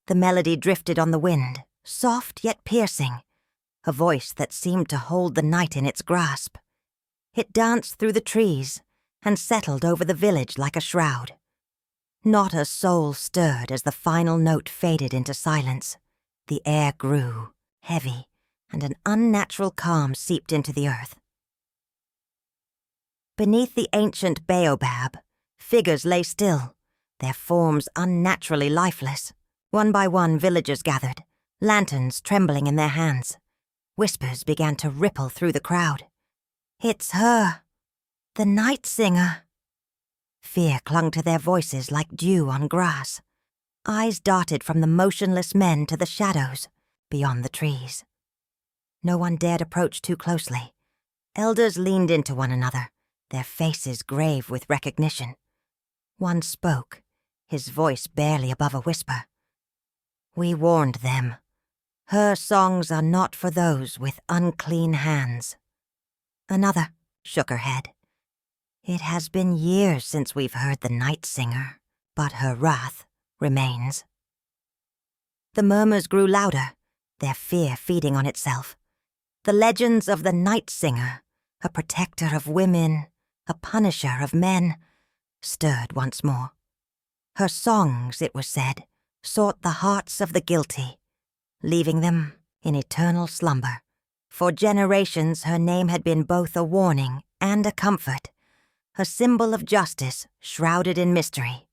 The melody drifted on the wind, soft yet piercing, a voice that seemed to hold the night in its grasp. It danced through the trees and settled over the village like a shroud. Not a soul stirred as the final note faded into silence. The air grew, heavy, and an unnatural calm seeped into the earth. Beneath the ancient baobab, figures lay still, their forms unnaturally lifeless. One by one, villagers gathered, lanterns trembling in their hands. Whispers began to ripple through the crowd. "It's her, the Nightsinger." Fear clung to their voices like dew on grass. Eyes darted from the motionless men to the shadows beyond the trees. No one dared approach too closely. Elders leaned into one another, their faces grave with recognition. One spoke, his voice barely above a whisper. "We warned them. Her songs are not for those with unclean hands." Another shook her head. "It has been years since we've heard the Nightsinger, but her wrath remains." The murmurs grew louder, their fear feeding on itself. The legends of the Nightsinger, a protector of women, a punisher of men, stirred once more. Her songs, it was said, sought the hearts of the guilty, leaving them in eternal slumber. For generations her name had been both a warning and a comfort, a symbol of justice shrouded in mystery.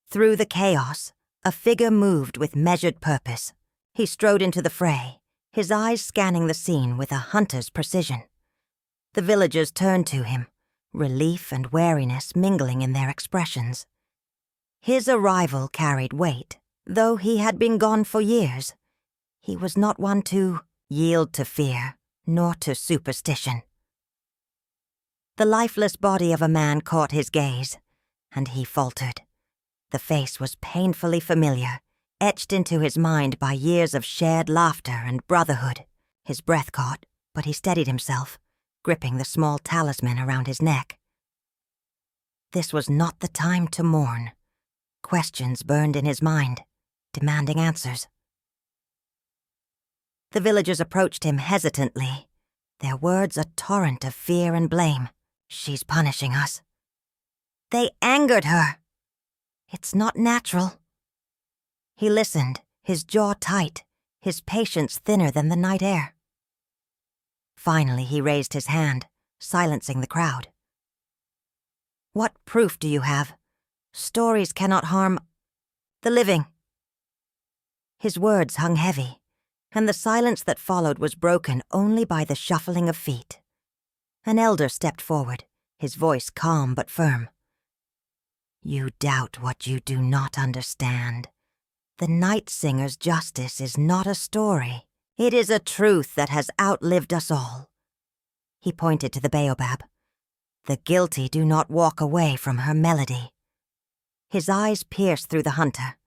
Through the chaos, a figure moved with measured purpose. He strode into the fray, his eyes scanning the scene with a hunter's precision. The villagers turned to him, relief and wariness mingling in their expressions. His arrival carried weight, though he had been gone for years. He was not one to yield to fear, nor to superstition. The lifeless body of a man caught his gaze, and he faltered. The face was painfully familiar, etched into his mind by years of shared laughter and brotherhood. His breath caught, but he steadied himself, gripping the small talisman around his neck. This was not the time to mourn. Questions burned in his mind, demanding answers. The villagers approached him hesitantly, their words a torrent of fear and blame. "She's punishing us." "They angered her." "It's not natural." He listened, his jaw tight, his patience thinner than the night air. Finally, he raised his hand, silencing the crowd. "What proof do you have? Stories cannot harm the living." His words hung heavy, and the silence that followed was broken only by the shuffling of feet. An elder stepped forward, his voice calm but firm. "You doubt what you do not understand. The Nightsinger's justice is not a story. It is a truth that has outlived us all." He pointed to the baobab. "The guilty do not walk away from her melody." His eyes pierced through the hunter.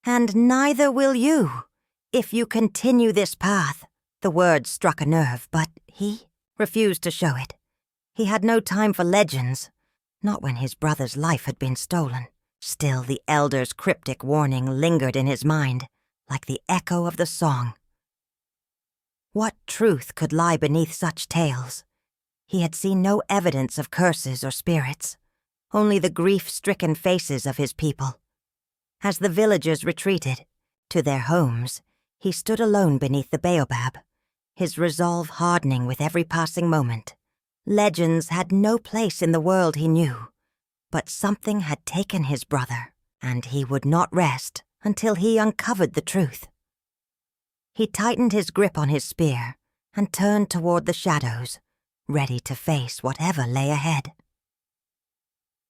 "And neither will you, if you continue this path." The words struck a nerve, but he refused to show it. He had no time for legends, not when his brother's life had been stolen. Still, the elder's cryptic warning lingered in his mind, like the echo of the song. What truth could lie beneath such tales? He had seen no evidence of curses or spirits, only the grief-stricken faces of his people. As the villagers retreated to their homes, he stood alone beneath the baobab, his resolve hardening with every passing moment. Legends had no place in the world he knew, but something had taken his brother, and he would not rest until he uncovered the truth. He tightened his grip on his spear and turned toward the shadows, ready to face whatever lay ahead.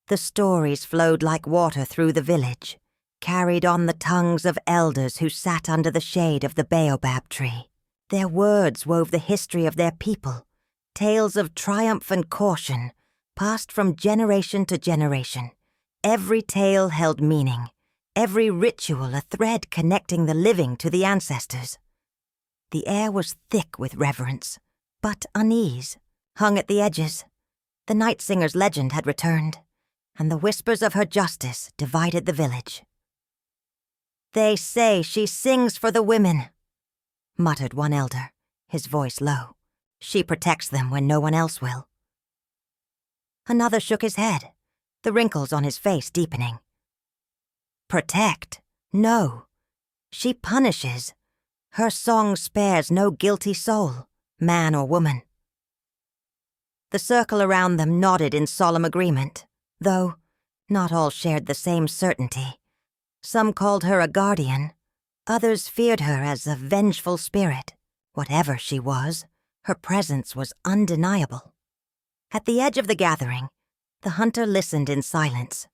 The stories flowed like water through the village, carried on the tongues of elders who sat under the shade of the baobab tree. Their words wove the history of their people, tales of triumph and caution, passed from generation to generation. Every tale held meaning, every ritual a thread connecting the living to the ancestors. The air was thick with reverence, but unease hung at the edges. The Nightsinger's legend had returned, and the whispers of her justice divided the village. "They say she sings for the women," muttered one elder, his voice low. "She protects them when no one else will." Another shook his head, the wrinkles on his face deepening. "Protect? No. She punishes. Her song spares no guilty soul, man or woman." The circle around them nodded in solemn agreement, though not all shared the same certainty. Some called her a guardian, others feared her as a vengeful spirit. Whatever she was, her presence was undeniable. At the edge of the gathering, the hunter listened in silence.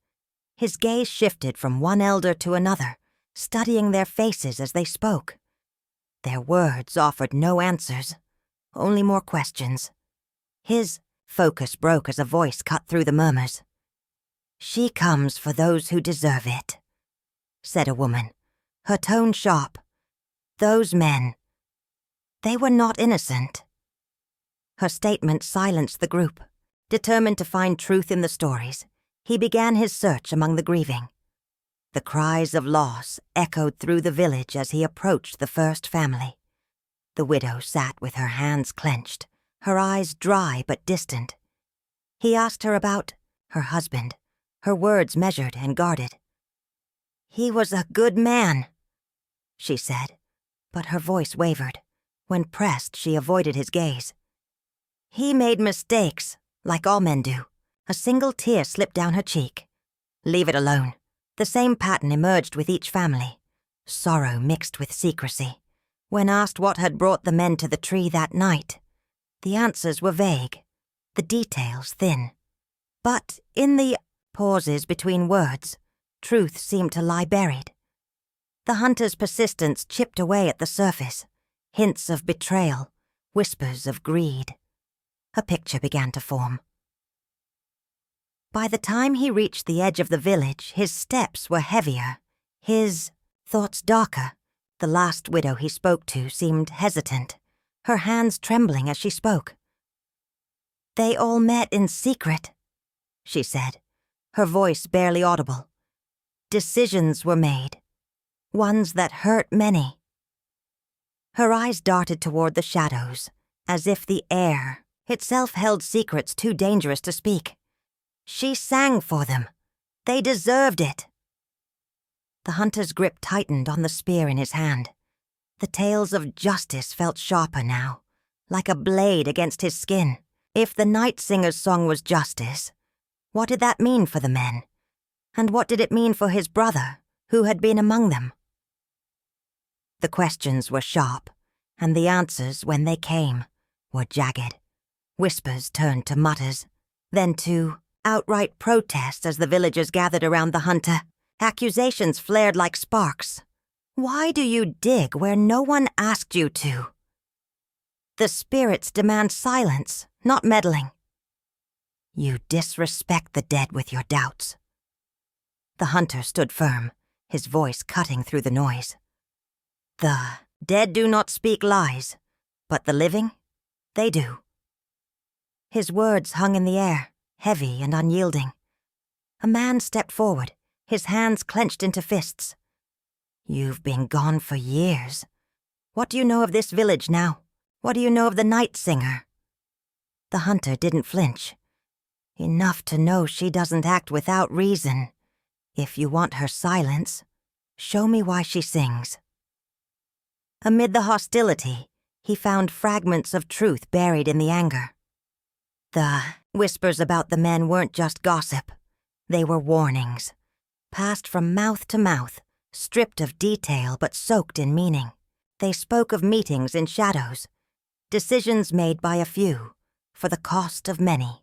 His gaze shifted from one elder to another, studying their faces as they spoke. Their words offered no answers, only more questions. His focus broke as a voice cut through the murmurs. "She comes for those who deserve it," said a woman, her tone sharp. "Those men, they were not innocent." Her statement silenced the group. Determined to find truth in the stories, he began his search among the grieving. The cries of loss echoed through the village as he approached the first family. The widow sat with her hands clenched, her eyes dry but distant. He asked her about her husband, her words measured and guarded. "He was a good man," she said, but her voice wavered. When pressed, she avoided his gaze. "He made mistakes, like all men do." A single tear slipped down her cheek. "Leave it alone." The same pattern emerged with each family, sorrow mixed with secrecy. When asked what had brought the men to the tree that night, the answers were vague, the details thin. But in the pauses between words, truth seemed to lie buried. The hunter's persistence chipped away at the surface, hints of betrayal, whispers of greed. A picture began to form. By the time he reached the edge of the village, his steps were heavier, his thoughts darker. The last widow he spoke to seemed hesitant, her hands trembling as she spoke. "They all met in secret," she said, her voice barely audible. "Decisions were made, ones that hurt many." Her eyes darted toward the shadows, as if the air itself held secrets too dangerous to speak. "She sang for them. They deserved it." The hunter's grip tightened on the spear in his hand. The tales of justice felt sharper now, like a blade against his skin. If the Nightsinger's song was justice, what did that mean for the men? And what did it mean for his brother, who had been among them? The questions were sharp, and the answers, when they came, were jagged. Whispers turned to mutters, then to outright protest as the villagers gathered around the hunter. Accusations flared like sparks. "Why do you dig where no one asked you to?" "The spirits demand silence, not meddling." "You disrespect the dead with your doubts." The hunter stood firm, his voice cutting through the noise. "The dead do not speak lies, but the living, they do." His words hung in the air, heavy and unyielding. A man stepped forward, his hands clenched into fists. "You've been gone for years. What do you know of this village now? What do you know of the Nightsinger?" The hunter didn't flinch. "Enough to know she doesn't act without reason. If you want her silence, show me why she sings." Amid the hostility, he found fragments of truth buried in the anger. The whispers about the men weren't just gossip. They were warnings, passed from mouth to mouth, stripped of detail but soaked in meaning. They spoke of meetings in shadows, decisions made by a few, for the cost of many.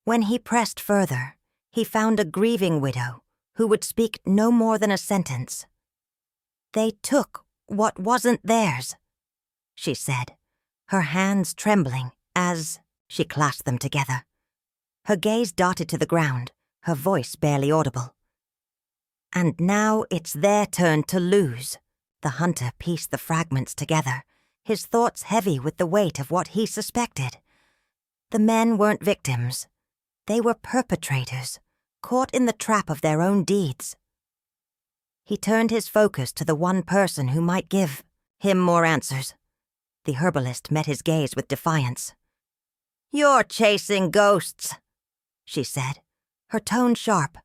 When he pressed further, he found a grieving widow who would speak no more than a sentence. "They took what wasn't theirs," she said, her hands trembling as she clasped them together. Her gaze darted to the ground, her voice barely audible. "And now it's their turn to lose." The hunter pieced the fragments together, his thoughts heavy with the weight of what he suspected. The men weren't victims. They were perpetrators, caught in the trap of their own deeds. He turned his focus to the one person who might give him more answers. The herbalist met his gaze with defiance. "You're chasing ghosts," she said, her tone sharp.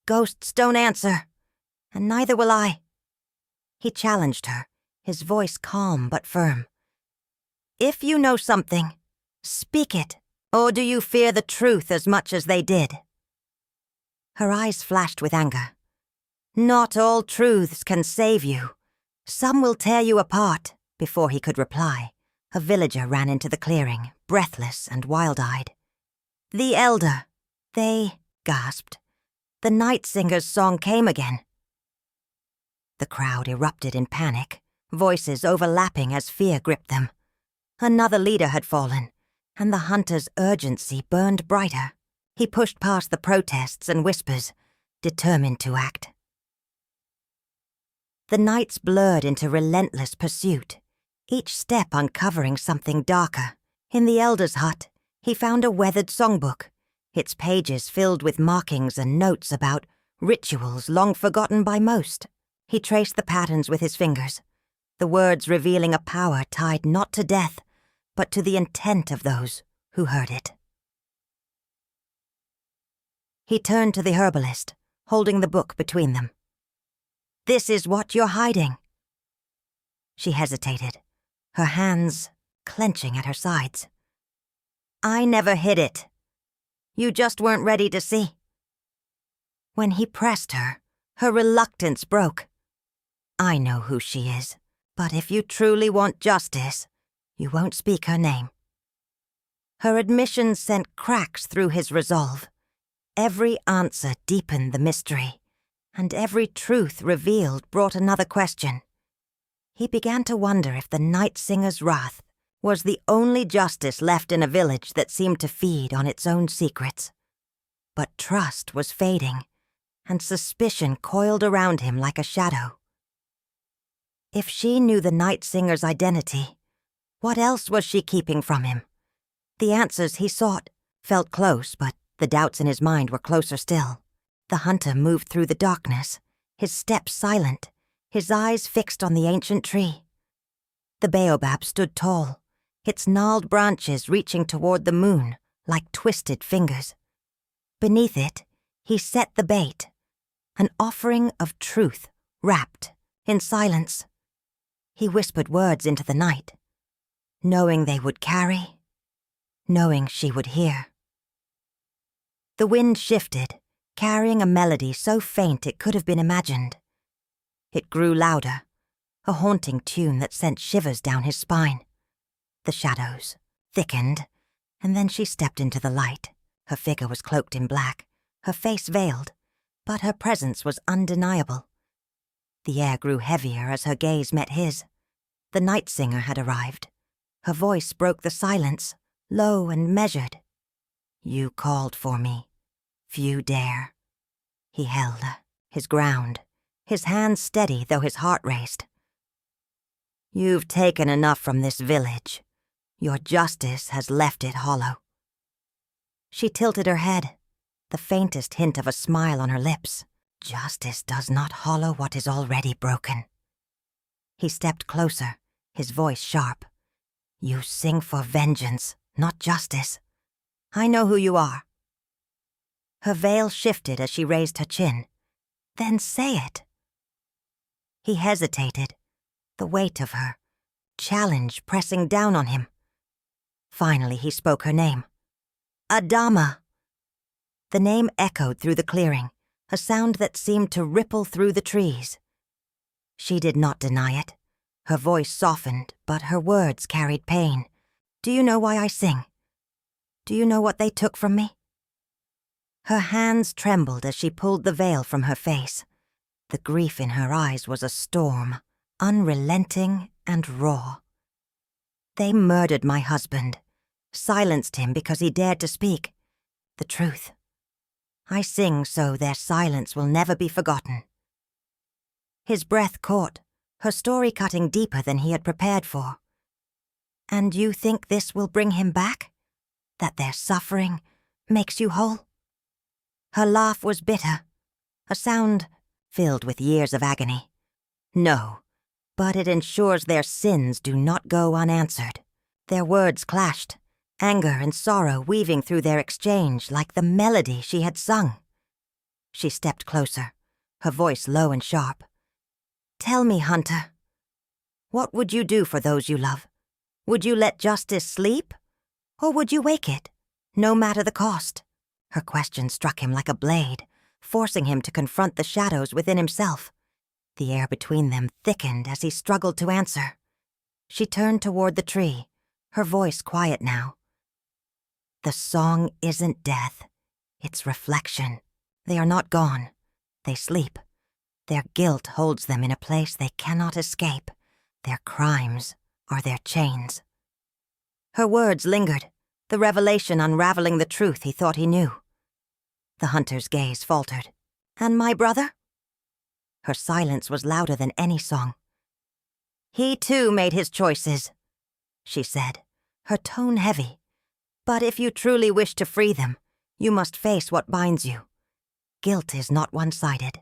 "Ghosts don't answer, and neither will I." He challenged her, his voice calm but firm. "If you know something, speak it, or do you fear the truth as much as they did?" Her eyes flashed with anger. "Not all truths can save you. Some will tear you apart." Before he could reply, a villager ran into the clearing, breathless and wild-eyed. "The elder," they gasped. "The Nightsinger's song came again." The crowd erupted in panic, voices overlapping as fear gripped them. Another leader had fallen, and the hunter's urgency burned brighter. He pushed past the protests and whispers, determined to act. The nights blurred into relentless pursuit, each step uncovering something darker. In the elder's hut, he found a weathered songbook, its pages filled with markings and notes about rituals long forgotten by most. He traced the patterns with his fingers, the words revealing a power tied not to death, but to the intent of those who heard it. He turned to the herbalist, holding the book between them. "This is what you're hiding." She hesitated, her hands clenching at her sides. "I never hid it. You just weren't ready to see." When he pressed her, her reluctance broke. "I know who she is, but if you truly want justice, you won't speak her name." Her admission sent cracks through his resolve. Every answer deepened the mystery, and every truth revealed brought another question. He began to wonder if the Nightsinger's wrath was the only justice left in a village that seemed to feed on its own secrets. But trust was fading, and suspicion coiled around him like a shadow. If she knew the Nightsinger's identity, what else was she keeping from him? The answers he sought felt close, but the doubts in his mind were closer still. The hunter moved through the darkness, his steps silent, his eyes fixed on the ancient tree. The baobab stood tall, its gnarled branches reaching toward the moon like twisted fingers. Beneath it, he set the bait, an offering of truth wrapped in silence. He whispered words into the night, knowing they would carry, knowing she would hear. The wind shifted, carrying a melody so faint it could have been imagined. It grew louder, a haunting tune that sent shivers down his spine. The shadows thickened, and then she stepped into the light. Her figure was cloaked in black, her face veiled, but her presence was undeniable. The air grew heavier as her gaze met his. The Nightsinger had arrived. Her voice broke the silence, low and measured. "You called for me. Few dare." He held his ground, his hands steady though his heart raced. "You've taken enough from this village. Your justice has left it hollow." She tilted her head, the faintest hint of a smile on her lips. "Justice does not hollow what is already broken." He stepped closer, his voice sharp. "You sing for vengeance, not justice. I know who you are." Her veil shifted as she raised her chin. "Then say it." He hesitated, the weight of her challenge pressing down on him. Finally he spoke her name. "Adama." The name echoed through the clearing, a sound that seemed to ripple through the trees. She did not deny it. Her voice softened, but her words carried pain. "Do you know why I sing? Do you know what they took from me?" Her hands trembled as she pulled the veil from her face. The grief in her eyes was a storm, unrelenting and raw. "They murdered my husband, silenced him because he dared to speak the truth. I sing so their silence will never be forgotten." His breath caught, her story cutting deeper than he had prepared for. "And you think this will bring him back? That their suffering makes you whole?" Her laugh was bitter, a sound filled with years of agony. No, but it ensures their sins do not go unanswered. Their words clashed, anger and sorrow weaving through their exchange like the melody she had sung. She stepped closer, her voice low and sharp. "Tell me, Hunter, what would you do for those you love? Would you let justice sleep? Or would you wake it, no matter the cost?" Her question struck him like a blade, forcing him to confront the shadows within himself. The air between them thickened as he struggled to answer. She turned toward the tree, her voice quiet now. "The song isn't death, it's reflection. They are not gone. They sleep. Their guilt holds them in a place they cannot escape. Their crimes are their chains." Her words lingered, the revelation unraveling the truth he thought he knew. The hunter's gaze faltered. "And my brother?" Her silence was louder than any song. "He too made his choices," she said, her tone heavy. "But if you truly wish to free them, you must face what binds you. Guilt is not one-sided."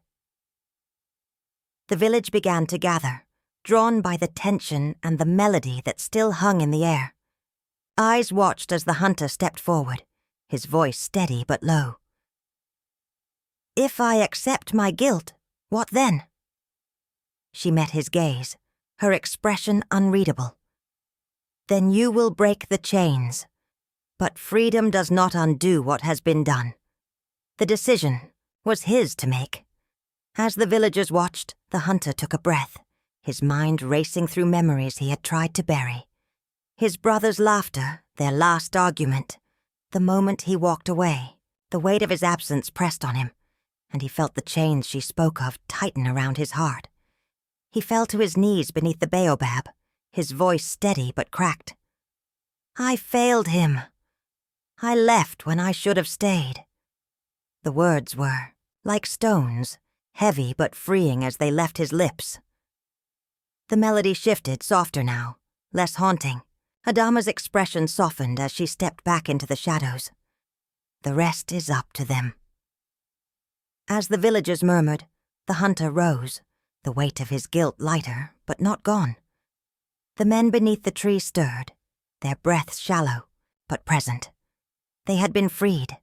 The village began to gather, drawn by the tension and the melody that still hung in the air. Eyes watched as the hunter stepped forward, his voice steady but low. "If I accept my guilt, what then?" She met his gaze, her expression unreadable. "Then you will break the chains. But freedom does not undo what has been done." The decision was his to make. As the villagers watched, the hunter took a breath, his mind racing through memories he had tried to bury. His brother's laughter, their last argument, the moment he walked away, the weight of his absence pressed on him, and he felt the chains she spoke of tighten around his heart. He fell to his knees beneath the baobab, his voice steady but cracked. "I failed him. I left when I should have stayed." The words were like stones, heavy but freeing as they left his lips. The melody shifted, softer now, less haunting. Adama's expression softened as she stepped back into the shadows. "The rest is up to them." As the villagers murmured, the hunter rose, the weight of his guilt lighter, but not gone. The men beneath the tree stirred, their breaths shallow, but present. They had been freed,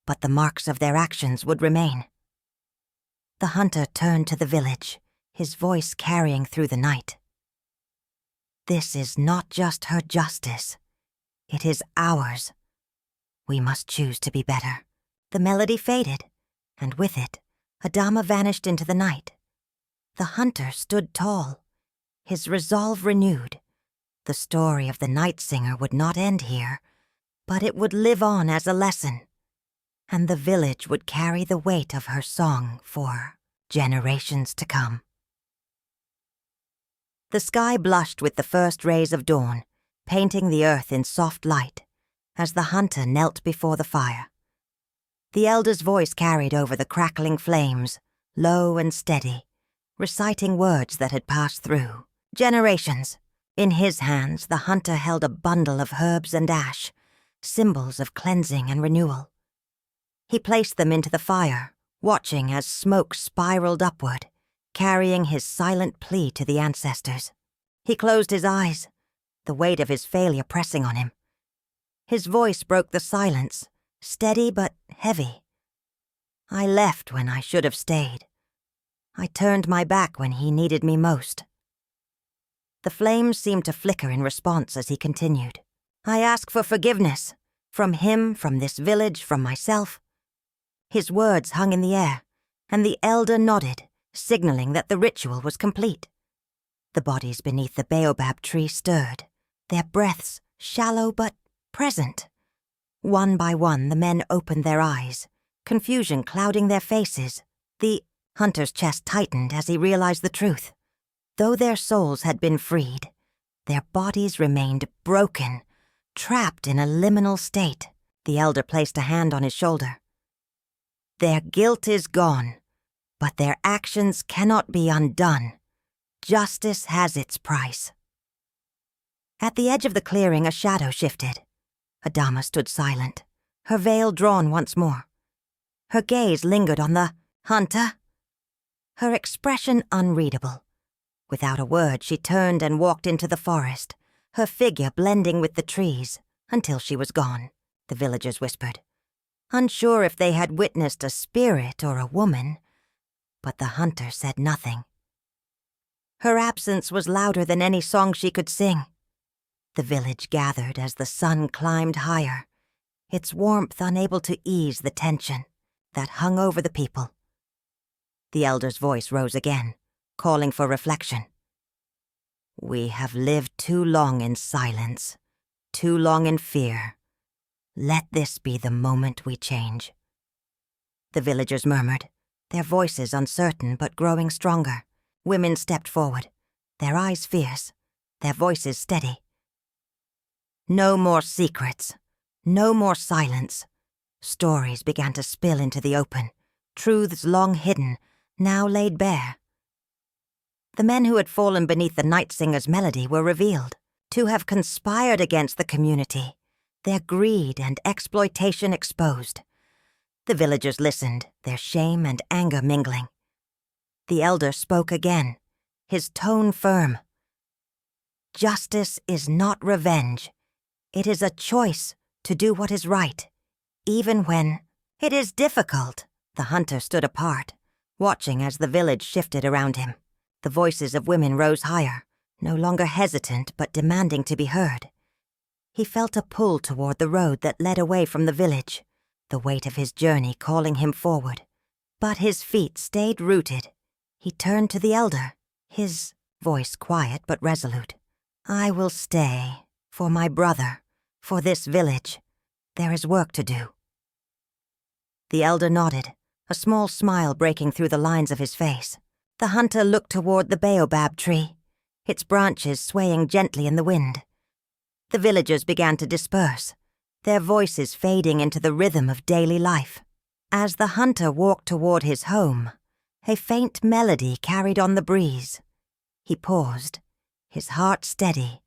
but the marks of their actions would remain. The hunter turned to the village, his voice carrying through the night. "This is not just her justice. It is ours. We must choose to be better." The melody faded, and with it, Adama vanished into the night. The hunter stood tall, his resolve renewed. The story of the Nightsinger would not end here, but it would live on as a lesson, and the village would carry the weight of her song for generations to come. The sky blushed with the first rays of dawn, painting the earth in soft light, as the hunter knelt before the fire. The elder's voice carried over the crackling flames, low and steady, reciting words that had passed through generations. In his hands, the hunter held a bundle of herbs and ash, symbols of cleansing and renewal. He placed them into the fire, watching as smoke spiraled upward, carrying his silent plea to the ancestors. He closed his eyes, the weight of his failure pressing on him. His voice broke the silence, steady but heavy. "I left when I should have stayed. I turned my back when he needed me most." The flames seemed to flicker in response as he continued. "I ask for forgiveness, from him, from this village, from myself." His words hung in the air, and the elder nodded, signaling that the ritual was complete. The bodies beneath the baobab tree stirred, their breaths shallow but present. One by one, the men opened their eyes, confusion clouding their faces. The hunter's chest tightened as he realized the truth. Though their souls had been freed, their bodies remained broken, trapped in a liminal state. The elder placed a hand on his shoulder. "Their guilt is gone, but their actions cannot be undone. Justice has its price." At the edge of the clearing, a shadow shifted. Adama stood silent, her veil drawn once more. Her gaze lingered on the hunter. her expression unreadable. Without a word, she turned and walked into the forest, her figure blending with the trees, until she was gone, the villagers whispered, unsure if they had witnessed a spirit or a woman, but the hunter said nothing. Her absence was louder than any song she could sing. The village gathered as the sun climbed higher, its warmth unable to ease the tension that hung over the people. The elder's voice rose again, calling for reflection. We have lived too long in silence, too long in fear. Let this be the moment we change. The villagers murmured, their voices uncertain but growing stronger. Women stepped forward, their eyes fierce, their voices steady. No more secrets, no more silence. Stories began to spill into the open, truths long hidden, now laid bare. The men who had fallen beneath the Nightsinger's melody were revealed, to have conspired against the community, their greed and exploitation exposed. The villagers listened, their shame and anger mingling. The elder spoke again, his tone firm. Justice is not revenge. It is a choice to do what is right, even when it is difficult. The hunter stood apart, watching as the village shifted around him. The voices of women rose higher, no longer hesitant but demanding to be heard. He felt a pull toward the road that led away from the village, the weight of his journey calling him forward. But his feet stayed rooted. He turned to the elder, his voice quiet but resolute. I will stay, for my brother, for this village. There is work to do. The elder nodded, a small smile breaking through the lines of his face. The hunter looked toward the baobab tree, its branches swaying gently in the wind. The villagers began to disperse, their voices fading into the rhythm of daily life. As the hunter walked toward his home, a faint melody carried on the breeze. He paused, his heart steady,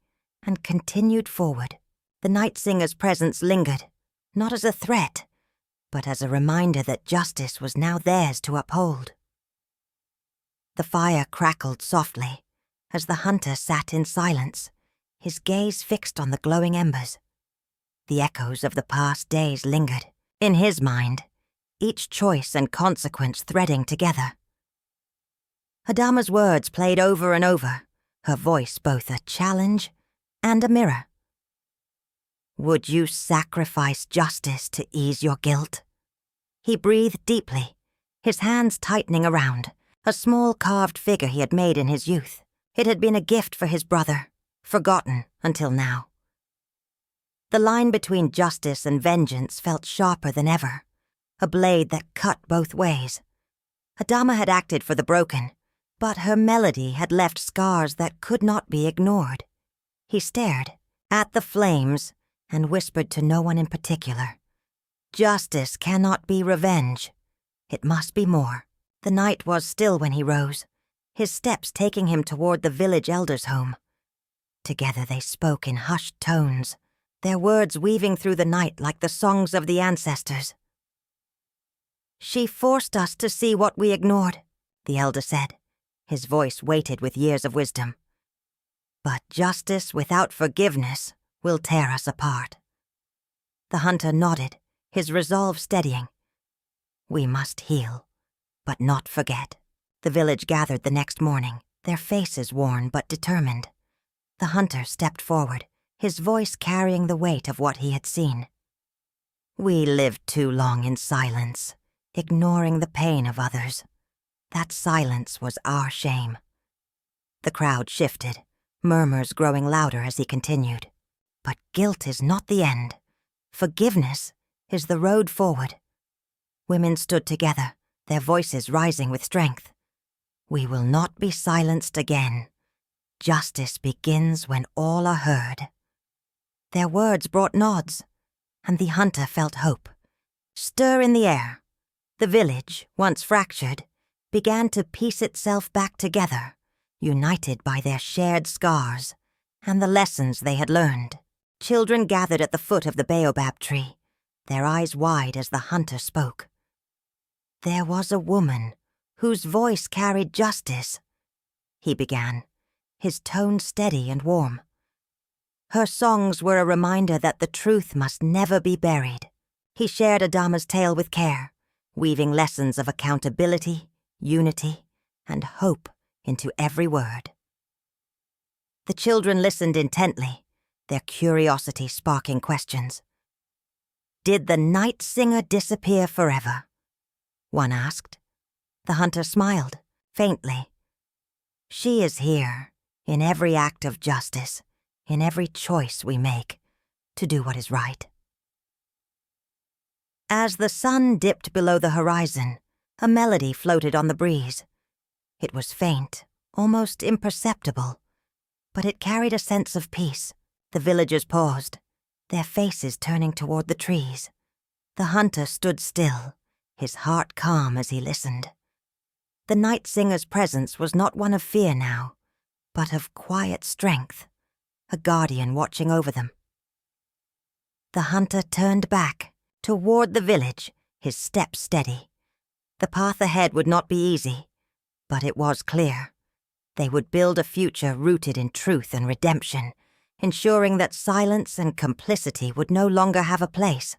and continued forward. The Nightsinger's presence lingered, not as a threat, but as a reminder that justice was now theirs to uphold. The fire crackled softly as the hunter sat in silence, his gaze fixed on the glowing embers. The echoes of the past days lingered, in his mind, each choice and consequence threading together. Adama's words played over and over, her voice both a challenge and a mirror. Would you sacrifice justice to ease your guilt? He breathed deeply, his hands tightening around a small carved figure he had made in his youth. It had been a gift for his brother, forgotten until now. The line between justice and vengeance felt sharper than ever, a blade that cut both ways. Adama had acted for the broken, but her melody had left scars that could not be ignored. He stared at the flames and whispered to no one in particular. Justice cannot be revenge. It must be more. The night was still when he rose, his steps taking him toward the village elder's home. Together they spoke in hushed tones, their words weaving through the night like the songs of the ancestors. She forced us to see what we ignored, the elder said, his voice weighted with years of wisdom. But justice without forgiveness will tear us apart. The hunter nodded, his resolve steadying. We must heal, but not forget. The village gathered the next morning, their faces worn but determined. The hunter stepped forward, his voice carrying the weight of what he had seen. We lived too long in silence, ignoring the pain of others. That silence was our shame. The crowd shifted, murmurs growing louder as he continued. But guilt is not the end. Forgiveness is the road forward. Women stood together, their voices rising with strength. We will not be silenced again. Justice begins when all are heard. Their words brought nods, and the hunter felt hope. Stir in the air. The village, once fractured, began to piece itself back together, united by their shared scars and the lessons they had learned. Children gathered at the foot of the baobab tree, their eyes wide as the hunter spoke. There was a woman whose voice carried justice," he began, his tone steady and warm. Her songs were a reminder that the truth must never be buried. He shared Adama's tale with care, weaving lessons of accountability, unity, and hope into every word. The children listened intently, their curiosity sparking questions. "Did the Nightsinger disappear forever?" one asked. The hunter smiled, faintly. "She is here, in every act of justice, in every choice we make, to do what is right." As the sun dipped below the horizon, a melody floated on the breeze. It was faint, almost imperceptible, but it carried a sense of peace. The villagers paused, their faces turning toward the trees. The hunter stood still, his heart calm as he listened. The Nightsinger's presence was not one of fear now, but of quiet strength, a guardian watching over them. The hunter turned back, toward the village, his steps steady. The path ahead would not be easy, but it was clear. They would build a future rooted in truth and redemption, ensuring that silence and complicity would no longer have a place.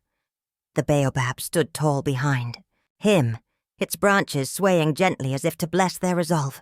The baobab stood tall behind, him, its branches swaying gently as if to bless their resolve.